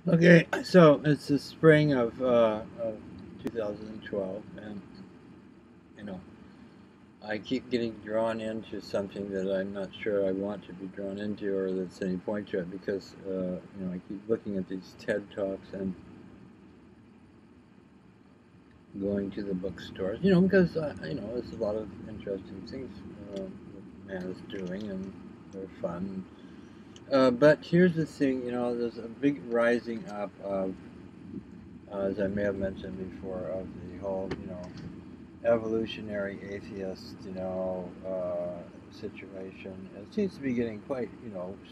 Okay, so it's the spring of 2012, and you know, I keep getting drawn into something that I'm not sure I want to be drawn into, or that's any point to it, because I keep looking at these TED talks and going to the bookstores, because there's a lot of interesting things that man is doing, and they're fun. But here's the thing, there's a big rising up of, as I may have mentioned before, of the whole, evolutionary atheist, situation. It seems to be getting quite,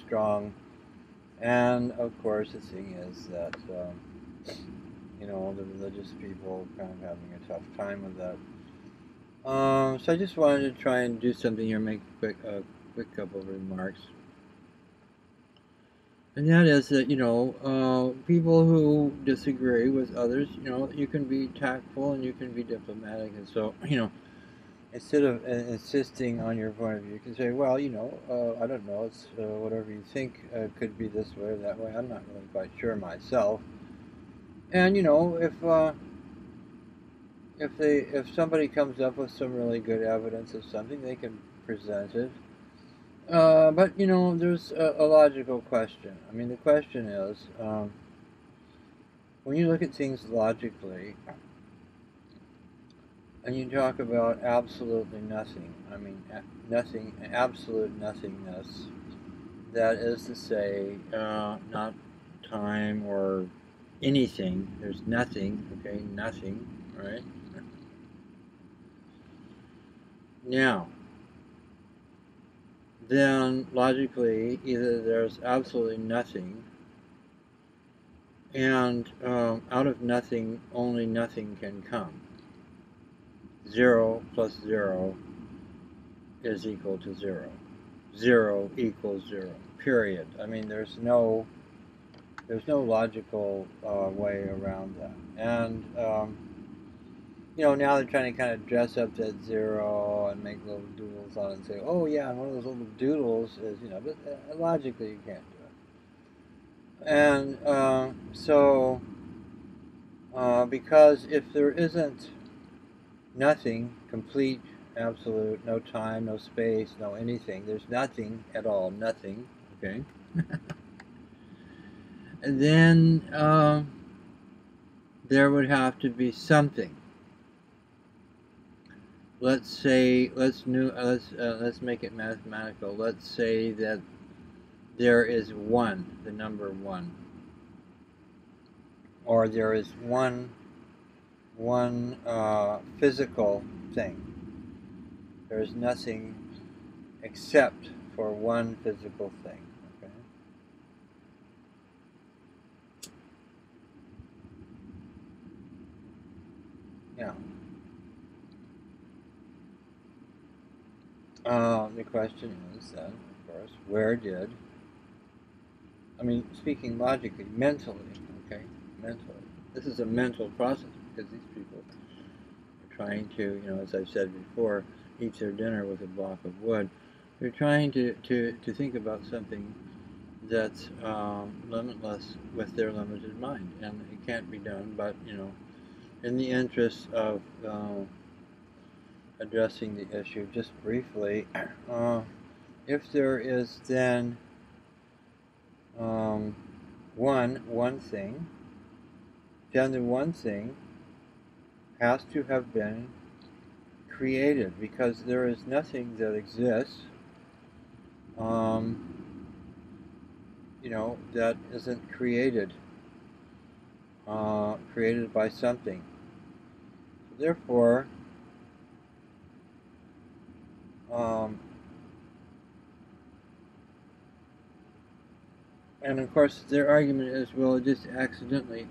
strong. And of course, the thing is that, the religious people kind of having a tough time with that. So I just wanted to try and do something here, make quick couple of remarks. And that is that, people who disagree with others, you can be tactful and you can be diplomatic. And so, instead of insisting on your point of view, you can say, well, I don't know, it's whatever you think could be this way or that way. I'm not really quite sure myself. And, if somebody comes up with some really good evidence of something, they can present it. But there's a logical question. I mean, the question is, when you look at things logically, and you talk about absolutely nothing, I mean, nothing, absolute nothingness. That is to say, not time or anything. There's nothing. Okay, nothing. Right. Now, then logically, either there's absolutely nothing, and out of nothing, only nothing can come. 0 plus 0 is equal to 0. 0 equals 0. Period. I mean, there's no logical way around that. And now they're trying to kind of dress up that 0 and make little doodles on it and say, oh yeah, and one of those little doodles is, but logically you can't do it. And because if there isn't nothing, complete, absolute, no time, no space, no anything, there's nothing at all, nothing, okay? And then there would have to be something. Let's say let's make it mathematical. Let's say that there is 1, the number 1, or there is one physical thing. There is nothing except for one physical thing. Okay. Now, the question is then, of course, speaking logically, mentally, okay, mentally. This is a mental process because these people are trying to, as I've said before, eat their dinner with a block of wood. They're trying to think about something that's limitless with their limited mind, and it can't be done, but, in the interest of addressing the issue just briefly, if there is then one thing, then the one thing has to have been created, because there is nothing that exists, that isn't created by something. Therefore, and of course their argument is, well, just accidentally.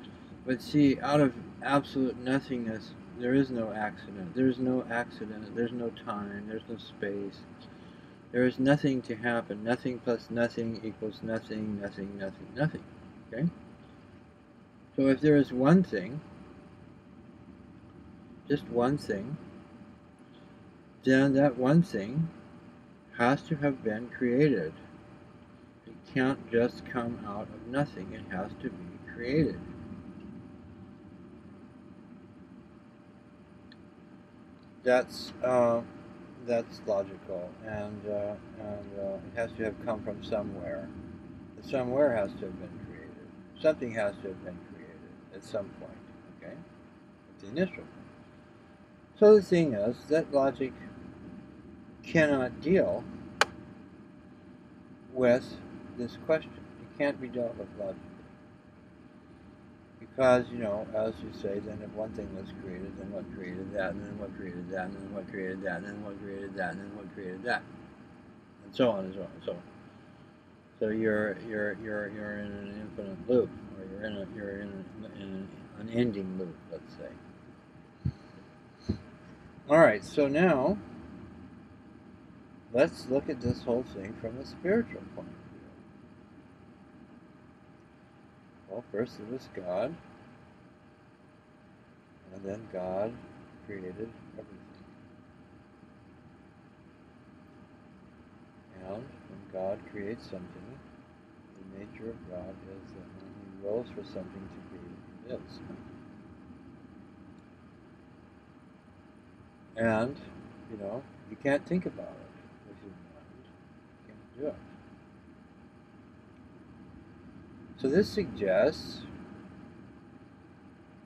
But see, out of absolute nothingness, there is no accident. There's no accident. There's no time. There's no space. There is nothing to happen. Nothing plus nothing equals nothing, nothing, nothing, nothing. Okay? So if there is one thing, just one thing, then that one thing has to have been created. It can't just come out of nothing. It has to be created. That's logical, and it has to have come from somewhere. The somewhere has to have been created. Something has to have been created at some point. Okay, at the initial point. So the thing is that logic cannot deal with this question. It can't be dealt with logically. Because, as you say, then if one thing was created, then what created that, and then what created that, and then what created that, and then what created that, and then what created that, and so on and so on and so on. So you're in an infinite loop, or you're in an unending loop, let's say. All right, so now let's look at this whole thing from a spiritual point of view. Well, first it was God, and then God created everything. And when God creates something, the nature of God is that when He wills for something to be, it is. And, you can't think about it with your mind. You can't do it. So this suggests,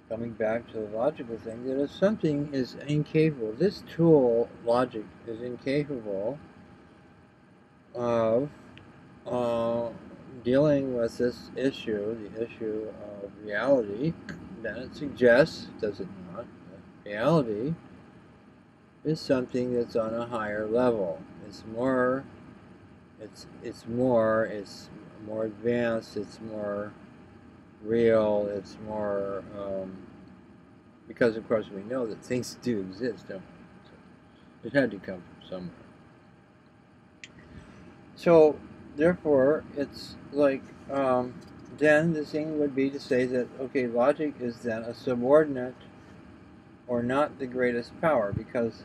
coming back to the logical thing, that if something is incapable, this tool, logic, is incapable of dealing with this issue, the issue of reality, then it suggests, does it not, that reality is something that's on a higher level. It's more advanced, it's more real, it's more, because of course we know that things do exist, don't we? So it had to come from somewhere. So, therefore, it's like, then the thing would be to say that, okay, logic is then a subordinate or not the greatest power, because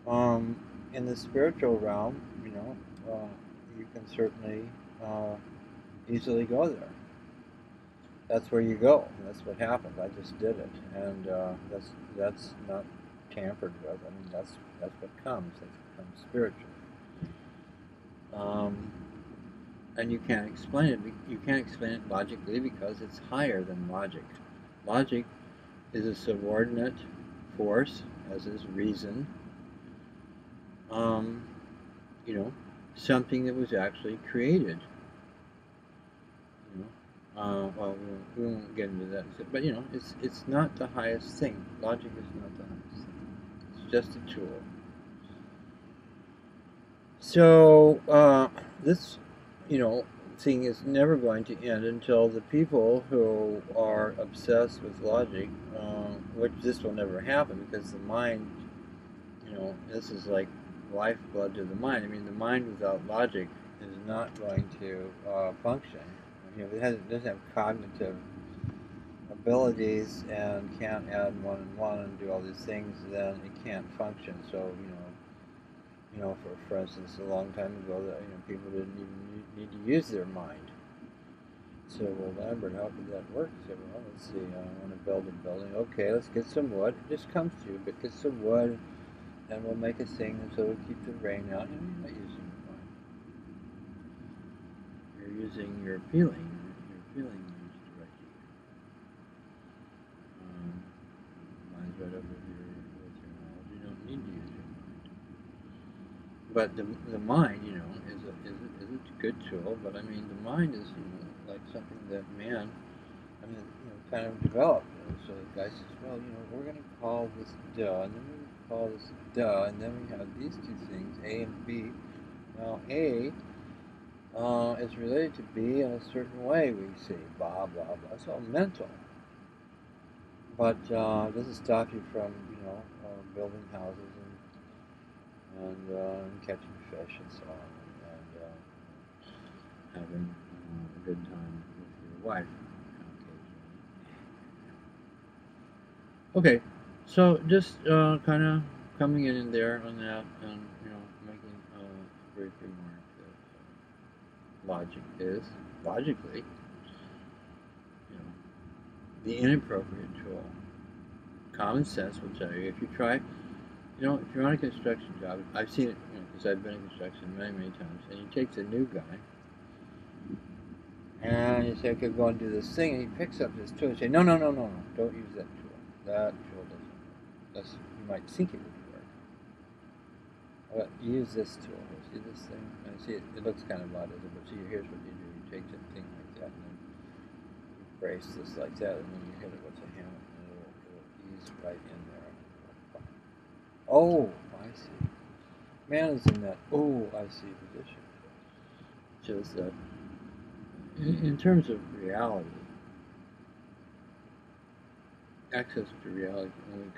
in the spiritual realm, you can certainly easily go there. That's where you go. That's what happened. I just did it, and that's not tampered with. I mean, that's what comes. That's what comes spiritually. And you can't explain it. You can't explain it logically because it's higher than logic. Logic is a subordinate force, as is reason. Something that was actually created. Well, we won't get into that, but it's not the highest thing. Logic is not the highest thing. It's just a tool. So this, thing is never going to end until the people who are obsessed with logic, which this will never happen because the mind, this is like lifeblood to the mind. I mean, the mind without logic is not going to function. If it doesn't have cognitive abilities and can't add one and one and do all these things, then it can't function. So, for instance, a long time ago, people didn't even need to use their mind. So, well, Lambert, how could that work? I said, well, let's see, I want to build a building. Okay, let's get some wood. It just comes to you, but get some wood, and we'll make a thing so we'll keep the rain out. You're not using your mind. You're using your feeling. Your feeling is directing you. Mind's right over here with your knowledge. You don't need to use your mind. But the mind, is a good tool. But I mean, the mind is, like something that man, kind of developed. So the guy says, well, we're going to call this duh, and then we're going to call this duh, and then we have these two things, A and B. Now, A is related to B in a certain way, we say, blah, blah, blah. It's all mental. But it doesn't stop you from, building houses and catching fish and so on, and having a good time with your wife occasionally. Okay, so just kind of coming in there on that, and making a brief remark that logic is logically, the inappropriate tool. Common sense will tell you if you try, if you're on a construction job, I've seen it, because I've been in construction many, many times, and he takes a new guy, and you say, okay, go and do this thing, and he picks up this tool and say, no, no, no, no, no, don't use that tool. That tool doesn't work. You might think it would work. But use this tool. See this thing? And see, it looks kind of odd, doesn't it? But see, here's what you do. You take that thing like that, and then you brace this like that, and then you hit it with a hammer, and it'll ease right in there. Oh, I see. Man is in that, oh, I see position. Shows that in terms of reality, access to reality only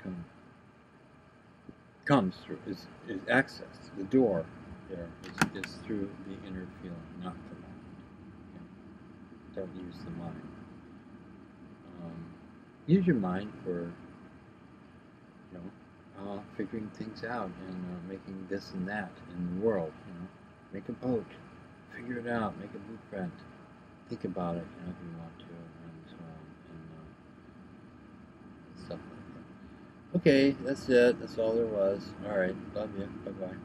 comes through, is access. The door there is through the inner feeling, not the mind. Okay? Don't use the mind. Use your mind for, figuring things out and making this and that in the world. Make a boat, figure it out, make a blueprint, think about it, if you want to, and so on, and stuff like that. Okay, that's it. That's all there was. All right, love you. Bye bye.